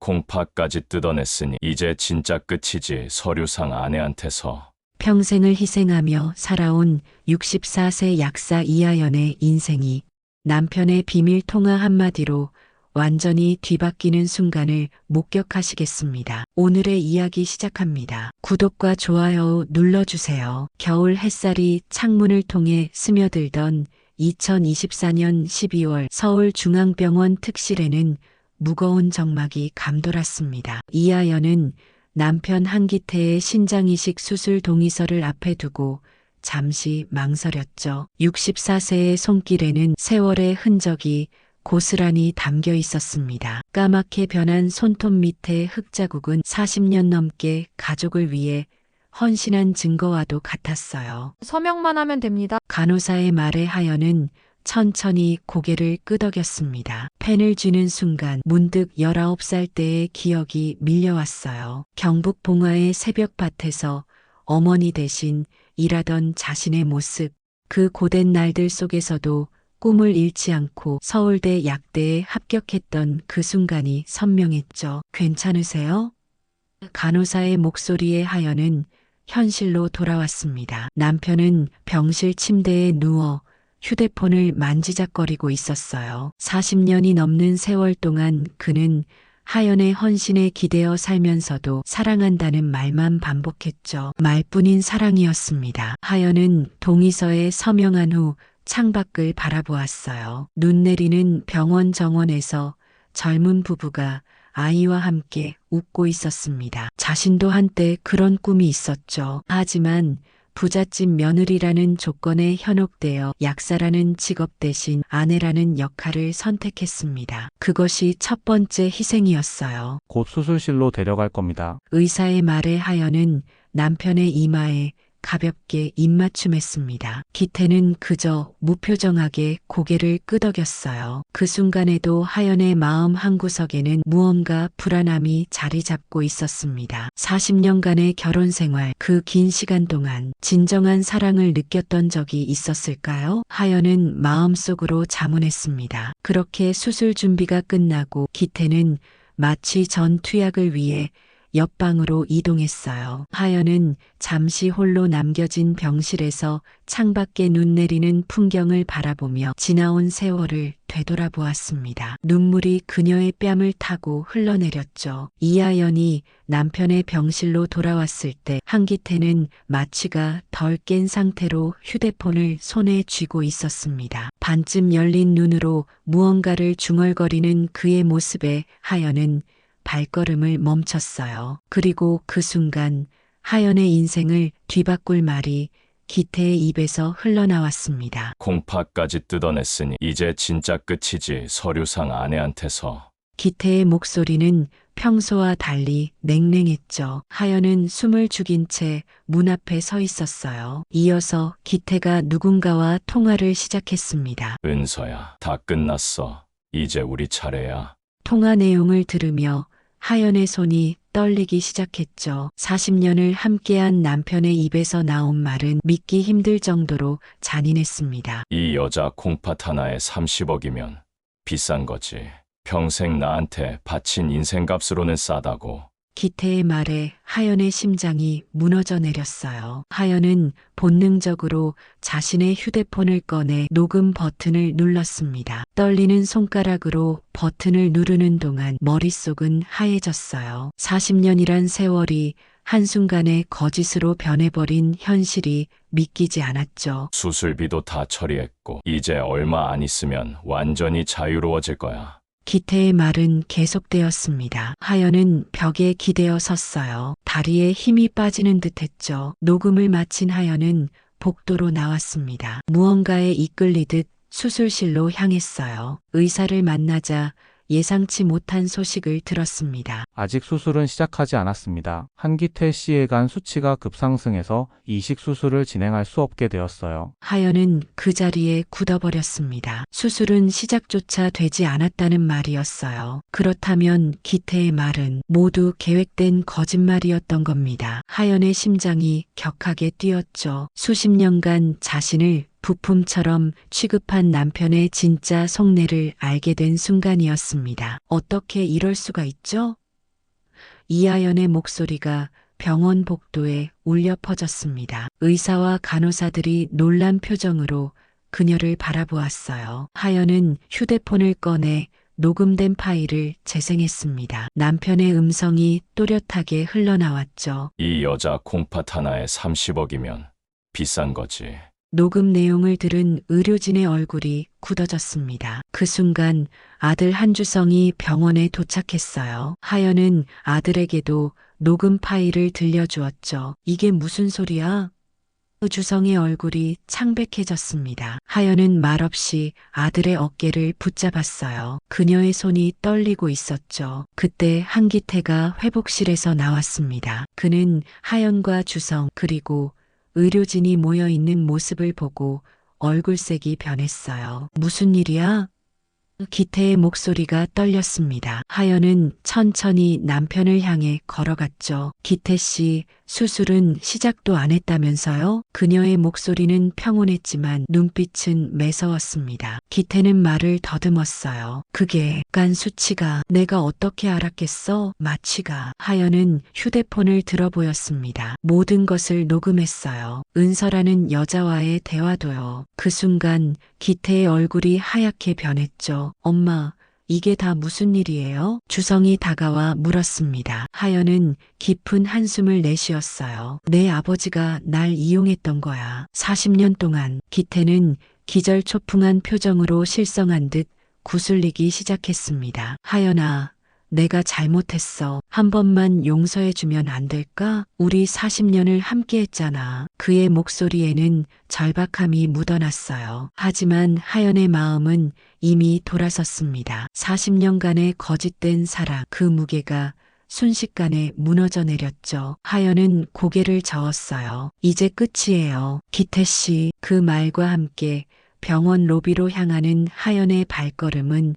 공파까지 뜯어냈으니 이제 진짜 끝이지. 서류상 아내한테서. 평생을 희생하며 살아온 64세 약사 이하연의 인생이 남편의 비밀 통화 한마디로 완전히 뒤바뀌는 순간을 목격하시겠습니다. 오늘의 이야기 시작합니다. 구독과 좋아요 눌러주세요. 겨울 햇살이 창문을 통해 스며들던 2024년 12월 서울중앙병원 특실에는 무거운 정막이 감돌았습니다. 이하연은 남편 한기태의 신장이식 수술 동의서를 앞에 두고 잠시 망설였죠. 64세의 손길에는 세월의 흔적이 고스란히 담겨 있었습니다. 까맣게 변한 손톱 밑의 흙자국은 40년 넘게 가족을 위해 헌신한 증거와도 같았어요. 서명만 하면 됩니다. 간호사의 말에 하연은 천천히 고개를 끄덕였습니다. 펜을 쥐는 순간 문득 19살 때의 기억이 밀려왔어요. 경북 봉화의 새벽밭에서 어머니 대신 일하던 자신의 모습, 그 고된 날들 속에서도 꿈을 잃지 않고 서울대 약대에 합격했던 그 순간이 선명했죠. 괜찮으세요? 간호사의 목소리에 하연은 현실로 돌아왔습니다. 남편은 병실 침대에 누워 휴대폰을 만지작거리고 있었어요. 40년이 넘는 세월 동안 그는 하연의 헌신에 기대어 살면서도 사랑한다는 말만 반복했죠. 말뿐인 사랑이었습니다. 하연은 동의서에 서명한 후 창밖을 바라보았어요. 눈 내리는 병원 정원에서 젊은 부부가 아이와 함께 웃고 있었습니다. 자신도 한때 그런 꿈이 있었죠. 하지만 부잣집 며느리라는 조건에 현혹되어 약사라는 직업 대신 아내라는 역할을 선택했습니다. 그것이 첫 번째 희생이었어요. 곧 수술실로 데려갈 겁니다. 의사의 말에 하연은 남편의 이마에 가볍게 입맞춤했습니다. 기태는 그저 무표정하게 고개를 끄덕였어요. 그 순간에도 하연의 마음 한구석에는 무언가 불안함이 자리 잡고 있었습니다. 40년간의 결혼 생활, 그 긴 시간 동안 진정한 사랑을 느꼈던 적이 있었을까요? 하연은 마음속으로 자문했습니다. 그렇게 수술 준비가 끝나고 기태는 마취 전 투약을 위해 옆방으로 이동했어요. 하연은 잠시 홀로 남겨진 병실에서 창밖에 눈 내리는 풍경을 바라보며 지나온 세월을 되돌아보았습니다. 눈물이 그녀의 뺨을 타고 흘러내렸죠. 이하연이 남편의 병실로 돌아왔을 때 한기태는 마취가 덜 깬 상태로 휴대폰을 손에 쥐고 있었습니다. 반쯤 열린 눈으로 무언가를 중얼거리는 그의 모습에 하연은 발걸음을 멈췄어요. 그리고 그 순간 하연의 인생을 뒤바꿀 말이 기태의 입에서 흘러나왔습니다. 공파까지 뜯어냈으니 이제 진짜 끝이지. 서류상 아내한테서. 기태의 목소리는 평소와 달리 냉랭했죠. 하연은 숨을 죽인 채 문 앞에 서 있었어요. 이어서 기태가 누군가와 통화를 시작했습니다. 은서야, 다 끝났어. 이제 우리 차례야. 통화 내용을 들으며 하연의 손이 떨리기 시작했죠. 40년을 함께한 남편의 입에서 나온 말은 믿기 힘들 정도로 잔인했습니다. 이 여자 콩팥 하나에 30억이면 비싼 거지. 평생 나한테 바친 인생값으로는 싸다고. 기태의 말에 하연의 심장이 무너져 내렸어요. 하연은 본능적으로 자신의 휴대폰을 꺼내 녹음 버튼을 눌렀습니다. 떨리는 손가락으로 버튼을 누르는 동안 머릿속은 하얘졌어요. 40년이란 세월이 한순간에 거짓으로 변해버린 현실이 믿기지 않았죠. 수술비도 다 처리했고 이제 얼마 안 있으면 완전히 자유로워질 거야. 기태의 말은 계속되었습니다. 하연은 벽에 기대어 섰어요. 다리에 힘이 빠지는 듯했죠. 녹음을 마친 하연은 복도로 나왔습니다. 무언가에 이끌리듯 수술실로 향했어요. 의사를 만나자 예상치 못한 소식을 들었습니다. 아직 수술은 시작하지 않았습니다. 한기태 씨의 간 수치가 급상승해서 이식 수술을 진행할 수 없게 되었어요. 하연은 그 자리에 굳어버렸습니다. 수술은 시작조차 되지 않았다는 말이었어요. 그렇다면 기태의 말은 모두 계획된 거짓말이었던 겁니다. 하연의 심장이 격하게 뛰었죠. 수십 년간 자신을 부품처럼 취급한 남편의 진짜 속내를 알게 된 순간이었습니다. 어떻게 이럴 수가 있죠? 이하연의 목소리가 병원 복도에 울려 퍼졌습니다. 의사와 간호사들이 놀란 표정으로 그녀를 바라보았어요. 하연은 휴대폰을 꺼내 녹음된 파일을 재생했습니다. 남편의 음성이 또렷하게 흘러나왔죠. 이 여자 콩팥 하나에 30억이면 비싼 거지. 녹음 내용을 들은 의료진의 얼굴이 굳어졌습니다. 그 순간 아들 한주성이 병원에 도착했어요. 하연은 아들에게도 녹음 파일을 들려주었죠. 이게 무슨 소리야? 주성의 얼굴이 창백해졌습니다. 하연은 말없이 아들의 어깨를 붙잡았어요. 그녀의 손이 떨리고 있었죠. 그때 한기태가 회복실에서 나왔습니다. 그는 하연과 주성 그리고 의료진이 모여 있는 모습을 보고 얼굴색이 변했어요. 무슨 일이야? 기태의 목소리가 떨렸습니다. 하연은 천천히 남편을 향해 걸어갔죠. 기태 씨, 수술은 시작도 안 했다면서요? 그녀의 목소리는 평온했지만 눈빛은 매서웠습니다. 기태는 말을 더듬었어요. 그게 간 수치가 내가 어떻게 알았겠어? 마취가. 하연은 휴대폰을 들어보였습니다. 모든 것을 녹음했어요. 은서라는 여자와의 대화도요. 그 순간 기태의 얼굴이 하얗게 변했죠. 엄마, 이게 다 무슨 일이에요? 주성이 다가와 물었습니다. 하연은 깊은 한숨을 내쉬었어요. 내 아버지가 날 이용했던 거야. 40년 동안. 기태는 기절초풍한 표정으로 실성한 듯 구슬리기 시작했습니다. 하연아, 내가 잘못했어. 한 번만 용서해주면 안 될까? 우리 40년을 함께 했잖아. 그의 목소리에는 절박함이 묻어났어요. 하지만 하연의 마음은 이미 돌아섰습니다. 40년간의 거짓된 사랑, 그 무게가 순식간에 무너져 내렸죠. 하연은 고개를 저었어요. 이제 끝이에요. 기태 씨. 그 말과 함께 병원 로비로 향하는 하연의 발걸음은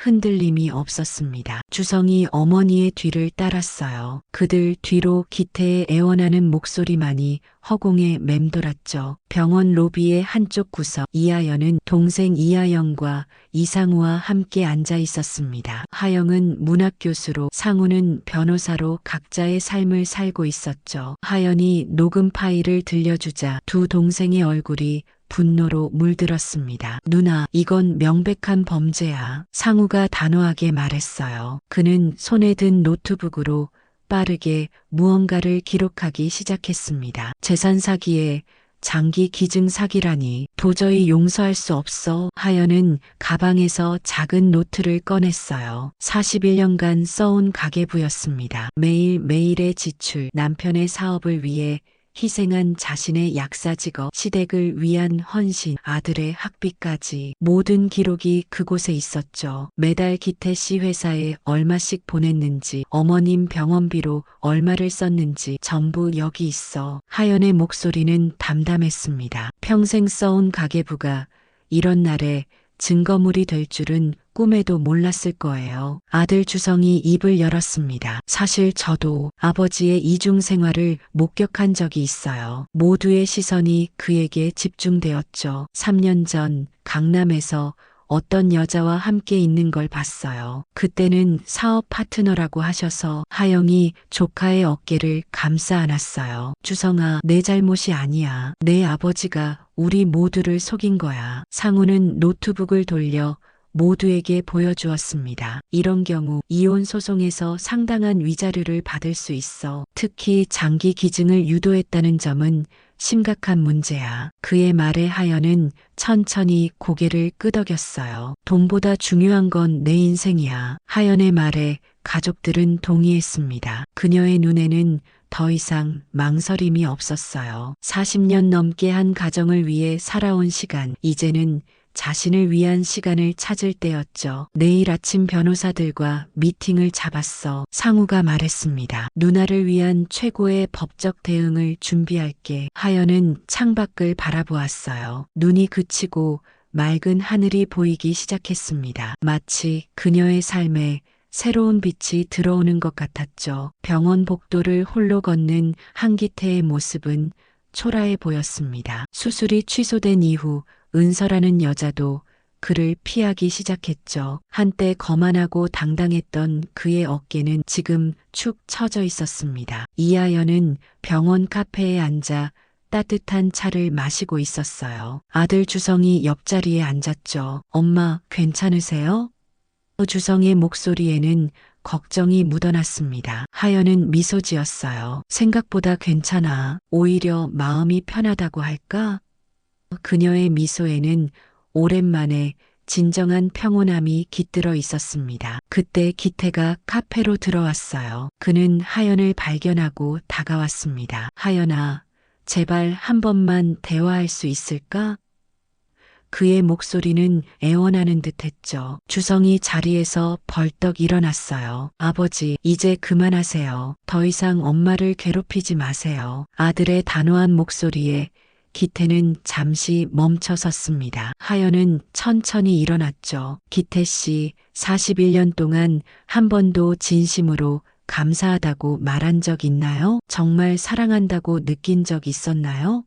흔들림이 없었습니다. 주성이 어머니의 뒤를 따랐어요. 그들 뒤로 기태의 애원하는 목소리만이 허공에 맴돌았죠. 병원 로비의 한쪽 구석, 이하연은 동생 이하영과 이상우와 함께 앉아 있었습니다. 하영은 문학교수로, 상우는 변호사로 각자의 삶을 살고 있었죠. 하연이 녹음 파일을 들려주자 두 동생의 얼굴이 분노로 물들었습니다. 누나, 이건 명백한 범죄야. 상우가 단호하게 말했어요. 그는 손에 든 노트북으로 빠르게 무언가를 기록하기 시작했습니다. 재산 사기에 장기 기증 사기라니 도저히 용서할 수 없어. 하연은 가방에서 작은 노트를 꺼냈어요. 41년간 써온 가계부였습니다. 매일매일의 지출, 남편의 사업을 위해 희생한 자신의 약사직업, 시댁을 위한 헌신, 아들의 학비까지 모든 기록이 그곳에 있었죠. 매달 기태 씨 회사에 얼마씩 보냈는지, 어머님 병원비로 얼마를 썼는지 전부 여기 있어. 하연의 목소리는 담담했습니다. 평생 써온 가계부가 이런 날에 증거물이 될 줄은 꿈에도 몰랐을 거예요. 아들 주성이 입을 열었습니다. 사실 저도 아버지의 이중 생활을 목격한 적이 있어요. 모두의 시선이 그에게 집중되었죠. 3년 전 강남에서 어떤 여자와 함께 있는 걸 봤어요. 그때는 사업 파트너라고 하셔서 하영이 조카의 어깨를 감싸 안았어요. 주성아, 내 잘못이 아니야. 내 아버지가 우리 모두를 속인 거야. 상우는 노트북을 돌려 모두에게 보여주었습니다. 이런 경우 이혼 소송에서 상당한 위자료를 받을 수 있어. 특히 장기 기증을 유도했다는 점은 심각한 문제야. 그의 말에 하연은 천천히 고개를 끄덕였어요. 돈보다 중요한 건 내 인생이야. 하연의 말에 가족들은 동의했습니다. 그녀의 눈에는 더 이상 망설임이 없었어요. 40년 넘게 한 가정을 위해 살아온 시간, 이제는 자신을 위한 시간을 찾을 때였죠. 내일 아침 변호사들과 미팅을 잡았어. 상우가 말했습니다. 누나를 위한 최고의 법적 대응을 준비할게. 하연은 창밖을 바라보았어요. 눈이 그치고 맑은 하늘이 보이기 시작했습니다. 마치 그녀의 삶에 새로운 빛이 들어오는 것 같았죠. 병원 복도를 홀로 걷는 한기태의 모습은 초라해 보였습니다. 수술이 취소된 이후 은서라는 여자도 그를 피하기 시작했죠. 한때 거만하고 당당했던 그의 어깨는 지금 축 처져 있었습니다. 이하연은 병원 카페에 앉아 따뜻한 차를 마시고 있었어요. 아들 주성이 옆자리에 앉았죠. 엄마, 괜찮으세요? 주성의 목소리에는 걱정이 묻어났습니다. 하연은 미소 지었어요. 생각보다 괜찮아. 오히려 마음이 편하다고 할까? 그녀의 미소에는 오랜만에 진정한 평온함이 깃들어 있었습니다. 그때 기태가 카페로 들어왔어요. 그는 하연을 발견하고 다가왔습니다. 하연아, 제발 한 번만 대화할 수 있을까? 그의 목소리는 애원하는 듯 했죠. 주성이 자리에서 벌떡 일어났어요. 아버지, 이제 그만하세요. 더 이상 엄마를 괴롭히지 마세요. 아들의 단호한 목소리에 기태는 잠시 멈춰 섰습니다. 하연은 천천히 일어났죠. 기태 씨, 41년 동안 한 번도 진심으로 감사하다고 말한 적 있나요? 정말 사랑한다고 느낀 적 있었나요?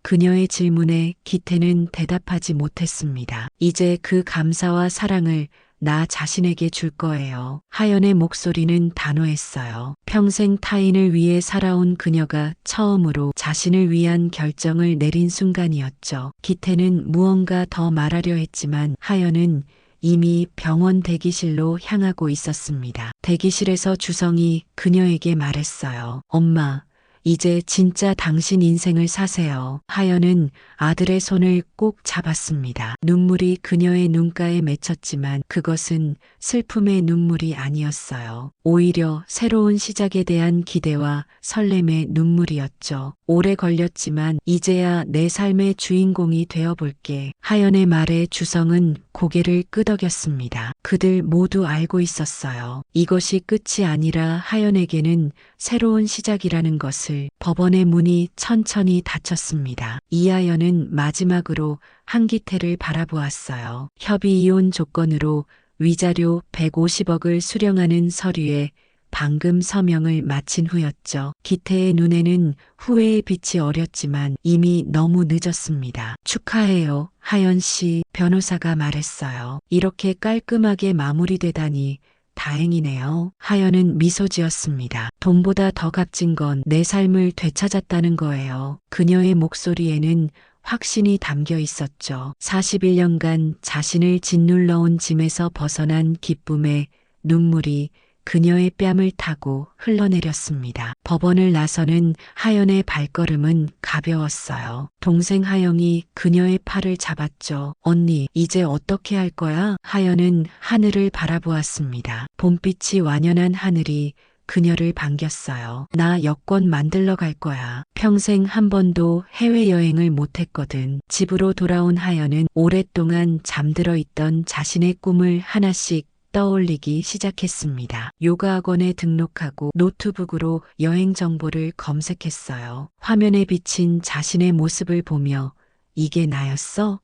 그녀의 질문에 기태는 대답하지 못했습니다. 이제 그 감사와 사랑을 나 자신에게 줄 거예요. 하연의 목소리는 단호했어요. 평생 타인을 위해 살아온 그녀가 처음으로 자신을 위한 결정을 내린 순간이었죠. 기태는 무언가 더 말하려 했지만 하연은 이미 병원 대기실로 향하고 있었습니다. 대기실에서 주성이 그녀에게 말했어요. 엄마, 이제 진짜 당신 인생을 사세요. 하연은 아들의 손을 꼭 잡았습니다. 눈물이 그녀의 눈가에 맺혔지만 그것은 슬픔의 눈물이 아니었어요. 오히려 새로운 시작에 대한 기대와 설렘의 눈물이었죠. 오래 걸렸지만 이제야 내 삶의 주인공이 되어볼게. 하연의 말에 주성은 고개를 끄덕였습니다. 그들 모두 알고 있었어요. 이것이 끝이 아니라 하연에게는 새로운 시작이라는 것을. 법원의 문이 천천히 닫혔습니다. 이하연은 마지막으로 한기태를 바라보았어요. 협의 이혼 조건으로 위자료 150억을 수령하는 서류에 방금 서명을 마친 후였죠. 기태의 눈에는 후회의 빛이 어렸지만 이미 너무 늦었습니다. 축하해요, 하연 씨, 변호사가 말했어요. 이렇게 깔끔하게 마무리되다니 다행이네요. 하연은 미소 지었습니다. 돈보다 더 값진 건 내 삶을 되찾았다는 거예요. 그녀의 목소리에는 확신이 담겨 있었죠. 41년간 자신을 짓눌러온 짐에서 벗어난 기쁨의 눈물이 그녀의 뺨을 타고 흘러내렸습니다. 법원을 나서는 하연의 발걸음은 가벼웠어요. 동생 하영이 그녀의 팔을 잡았죠. 언니, 이제 어떻게 할 거야? 하연은 하늘을 바라보았습니다. 봄빛이 완연한 하늘이 그녀를 반겼어요. 나 여권 만들러 갈 거야. 평생 한 번도 해외여행을 못했거든. 집으로 돌아온 하연은 오랫동안 잠들어 있던 자신의 꿈을 하나씩 떠올리기 시작했습니다. 요가 학원에 등록하고 노트북으로 여행 정보를 검색했어요. 화면에 비친 자신의 모습을 보며 이게 나였어?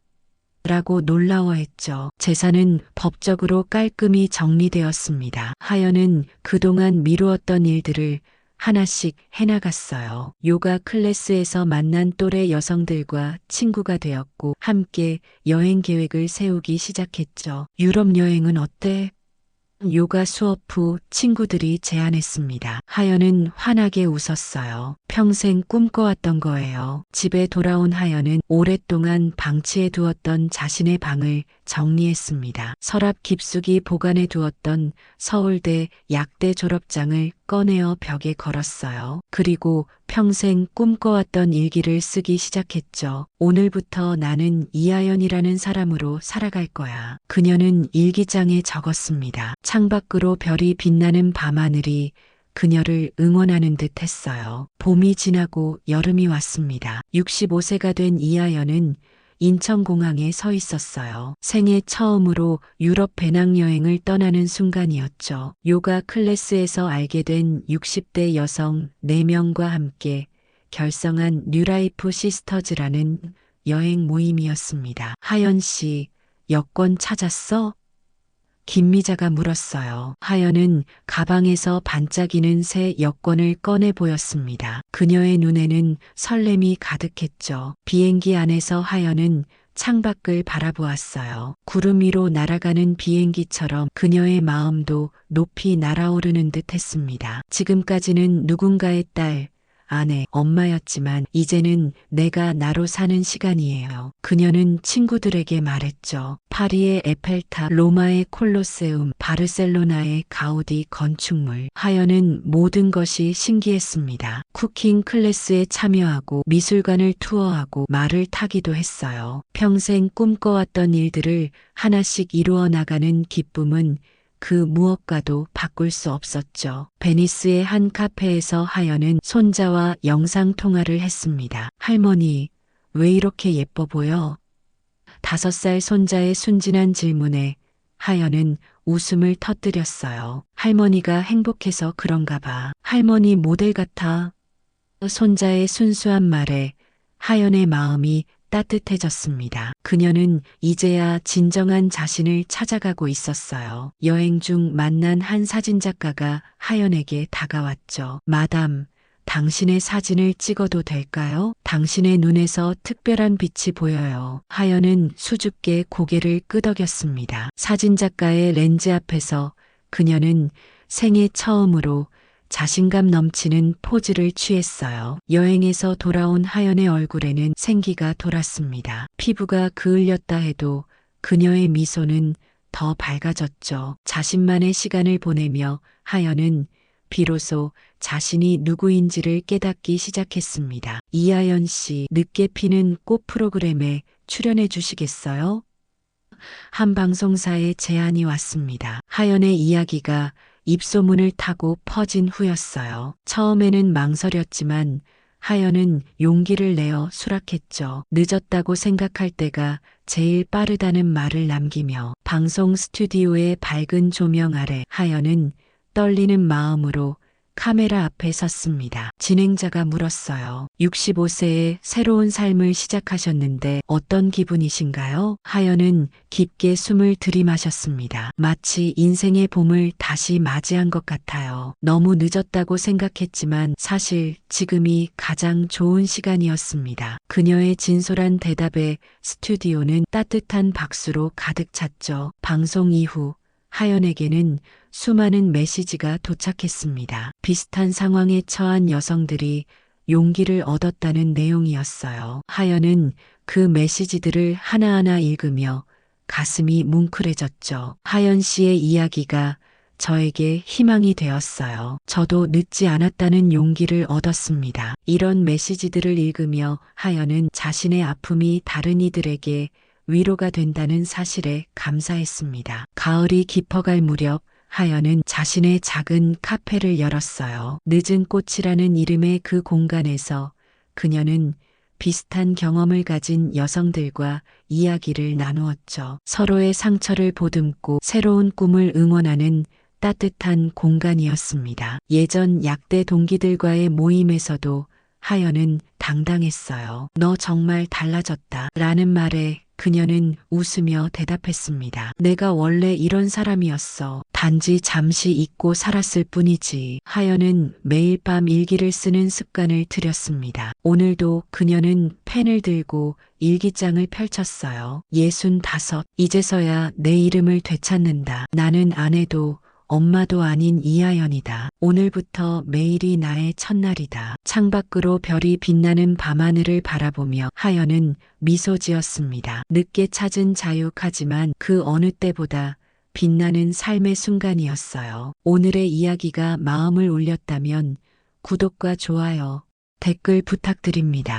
라고 놀라워했죠. 재산은 법적으로 깔끔히 정리되었습니다. 하연은 그동안 미루었던 일들을 하나씩 해나갔어요. 요가 클래스에서 만난 또래 여성들과 친구가 되었고 함께 여행 계획을 세우기 시작했죠. 유럽 여행은 어때? 요가 수업 후 친구들이 제안했습니다. 하연은 환하게 웃었어요. 평생 꿈꿔왔던 거예요. 집에 돌아온 하연은 오랫동안 방치해 두었던 자신의 방을 정리했습니다. 서랍 깊숙이 보관해 두었던 서울대 약대 졸업장을 꺼내어 벽에 걸었어요. 그리고 평생 꿈꿔왔던 일기를 쓰기 시작했죠. 오늘부터 나는 이하연이라는 사람으로 살아갈 거야. 그녀는 일기장에 적었습니다. 창밖으로 별이 빛나는 밤하늘이 그녀를 응원하는 듯 했어요. 봄이 지나고 여름이 왔습니다. 65세가 된 이하연은 인천공항에 서 있었어요. 생애 처음으로 유럽 배낭여행을 떠나는 순간이었죠. 요가 클래스에서 알게 된 60대 여성 4명과 함께 결성한 뉴라이프 시스터즈라는 여행 모임이었습니다. 하연 씨, 여권 찾았어? 김미자가 물었어요. 하연은 가방에서 반짝이는 새 여권을 꺼내 보였습니다. 그녀의 눈에는 설렘이 가득했죠. 비행기 안에서 하연은 창밖을 바라보았어요. 구름 위로 날아가는 비행기처럼 그녀의 마음도 높이 날아오르는 듯 했습니다. 지금까지는 누군가의 딸, 아내, 엄마였지만 이제는 내가 나로 사는 시간이에요. 그녀는 친구들에게 말했죠. 파리의 에펠탑, 로마의 콜로세움, 바르셀로나의 가우디 건축물. 하연은 모든 것이 신기했습니다. 쿠킹 클래스에 참여하고 미술관을 투어하고 말을 타기도 했어요. 평생 꿈꿔왔던 일들을 하나씩 이루어 나가는 기쁨은 그 무엇과도 바꿀 수 없었죠. 베니스의 한 카페에서 하연은 손자와 영상통화를 했습니다. 할머니, 왜 이렇게 예뻐 보여? 5살 손자의 순진한 질문에 하연은 웃음을 터뜨렸어요. 할머니가 행복해서 그런가 봐. 할머니 모델 같아. 손자의 순수한 말에 하연의 마음이 따뜻해졌습니다. 그녀는 이제야 진정한 자신을 찾아가고 있었어요. 여행 중 만난 한 사진작가가 하연에게 다가왔죠. 마담, 당신의 사진을 찍어도 될까요? 당신의 눈에서 특별한 빛이 보여요. 하연은 수줍게 고개를 끄덕였습니다. 사진작가의 렌즈 앞에서 그녀는 생애 처음으로 자신감 넘치는 포즈를 취했어요. 여행에서 돌아온 하연의 얼굴에는 생기가 돌았습니다. 피부가 그을렸다 해도 그녀의 미소는 더 밝아졌죠. 자신만의 시간을 보내며 하연은 비로소 자신이 누구인지를 깨닫기 시작했습니다. 이하연 씨, 늦게 피는 꽃 프로그램에 출연해 주시겠어요? 한 방송사의 제안이 왔습니다. 하연의 이야기가 입소문을 타고 퍼진 후였어요. 처음에는 망설였지만 하연은 용기를 내어 수락했죠. 늦었다고 생각할 때가 제일 빠르다는 말을 남기며 방송 스튜디오의 밝은 조명 아래 하연은 떨리는 마음으로 카메라 앞에 섰습니다. 진행자가 물었어요. 65세에 새로운 삶을 시작하셨는데 어떤 기분이신가요? 하연은 깊게 숨을 들이마셨습니다. 마치 인생의 봄을 다시 맞이한 것 같아요. 너무 늦었다고 생각했지만 사실 지금이 가장 좋은 시간이었습니다. 그녀의 진솔한 대답에 스튜디오는 따뜻한 박수로 가득 찼죠. 방송 이후 하연에게는 수많은 메시지가 도착했습니다. 비슷한 상황에 처한 여성들이 용기를 얻었다는 내용이었어요. 하연은 그 메시지들을 하나하나 읽으며 가슴이 뭉클해졌죠. 하연 씨의 이야기가 저에게 희망이 되었어요. 저도 늦지 않았다는 용기를 얻었습니다. 이런 메시지들을 읽으며 하연은 자신의 아픔이 다른 이들에게 위로가 된다는 사실에 감사했습니다. 가을이 깊어갈 무렵 하연은 자신의 작은 카페를 열었어요. 늦은 꽃이라는 이름의 그 공간에서 그녀는 비슷한 경험을 가진 여성들과 이야기를 나누었죠. 서로의 상처를 보듬고 새로운 꿈을 응원하는 따뜻한 공간이었습니다. 예전 약대 동기들과의 모임에서도 하연은 당당했어요. 너 정말 달라졌다. 라는 말에 그녀는 웃으며 대답했습니다. 내가 원래 이런 사람이었어. 단지 잠시 잊고 살았을 뿐이지. 하연은 매일 밤 일기를 쓰는 습관을 들였습니다. 오늘도 그녀는 펜을 들고 일기장을 펼쳤어요. 65. 이제서야 내 이름을 되찾는다. 나는 아내도 엄마도 아닌 이하연이다. 오늘부터 매일이 나의 첫날이다. 창밖으로 별이 빛나는 밤하늘을 바라보며 하연은 미소 지었습니다. 늦게 찾은 자유하지만 그 어느 때보다 빛나는 삶의 순간이었어요. 오늘의 이야기가 마음을 울렸다면 구독과 좋아요, 댓글 부탁드립니다.